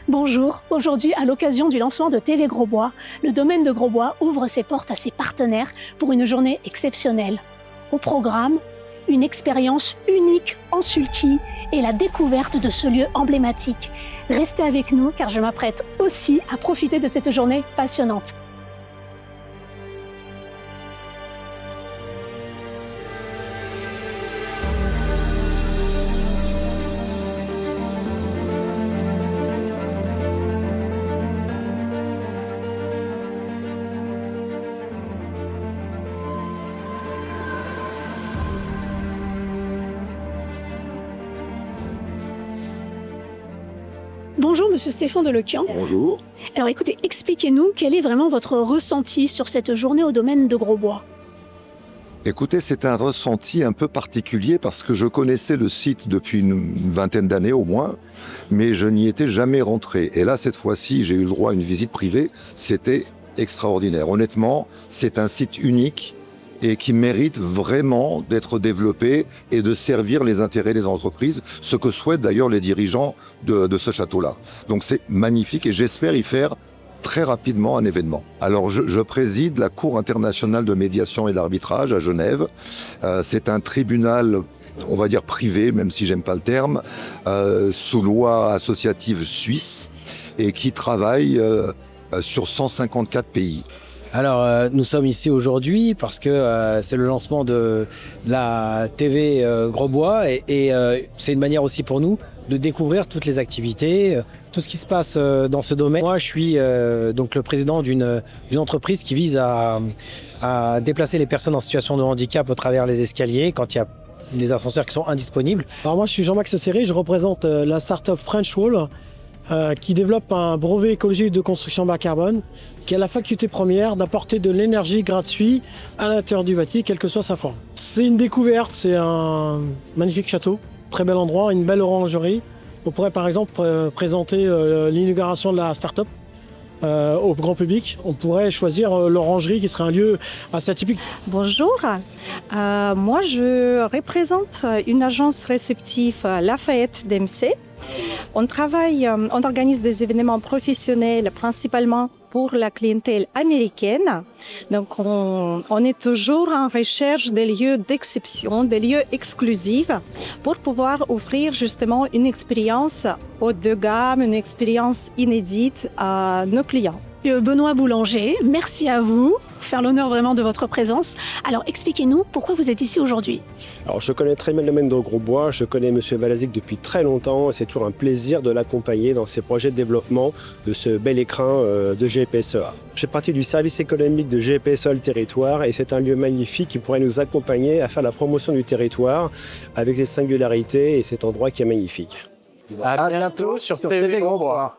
Bonjour, aujourd'hui à l'occasion du lancement de TV Grosbois, le domaine de Grosbois ouvre ses portes à ses partenaires pour une journée exceptionnelle. Au programme, une expérience unique en sulky et la découverte de ce lieu emblématique. Restez avec nous car je m'apprête aussi à profiter de cette journée passionnante. Bonjour Monsieur Stéphane Delequian. Bonjour. Alors écoutez, expliquez-nous quel est vraiment votre ressenti sur cette journée au domaine de Grosbois. Écoutez, c'est un ressenti un peu particulier parce que je connaissais le site depuis une vingtaine d'années au moins, mais je n'y étais jamais rentré. Et là, cette fois-ci, j'ai eu le droit à une visite privée. C'était extraordinaire. Honnêtement, c'est un site unique et qui mérite vraiment d'être développé et de servir les intérêts des entreprises, ce que souhaitent d'ailleurs les dirigeants de ce château-là. Donc c'est magnifique et j'espère y faire très rapidement un événement. Alors je préside la Cour internationale de médiation et d'arbitrage à Genève. C'est un tribunal, on va dire privé, même si j'aime pas le terme, sous loi associative suisse et qui travaille sur 154 pays. Alors, nous sommes ici aujourd'hui parce que c'est le lancement de la TV Grosbois et c'est une manière aussi pour nous de découvrir toutes les activités, tout ce qui se passe dans ce domaine. Moi, je suis donc le président d'une entreprise qui vise à déplacer les personnes en situation de handicap au travers les escaliers quand il y a des ascenseurs qui sont indisponibles. Alors moi, je suis Jean-Max Serré, je représente la start-up French Wall qui développe un brevet écologique de construction bas carbone qui a la faculté première d'apporter de l'énergie gratuite à l'intérieur du bâti, quelle que soit sa forme. C'est une découverte, c'est un magnifique château, très bel endroit, une belle orangerie. On pourrait par exemple présenter l'inauguration de la start-up au grand public. On pourrait choisir l'orangerie qui serait un lieu assez atypique. Bonjour, moi je représente une agence réceptive Lafayette DMC. On organise des événements professionnels principalement pour la clientèle américaine. Donc on est toujours en recherche des lieux d'exception, des lieux exclusifs pour pouvoir offrir justement une expérience haut de gamme, une expérience inédite à nos clients. Benoît Boulanger, merci à vous, faire l'honneur vraiment de votre présence. Alors expliquez-nous pourquoi vous êtes ici aujourd'hui. Alors je connais très bien le domaine de Grosbois, je connais M. Valazic depuis très longtemps et c'est toujours un plaisir de l'accompagner dans ses projets de développement de ce bel écrin de GPSEA. Je fais partie du service économique de GPSEA le territoire et c'est un lieu magnifique qui pourrait nous accompagner à faire la promotion du territoire avec ses singularités et cet endroit qui est magnifique. À bientôt sur TV Grosbois.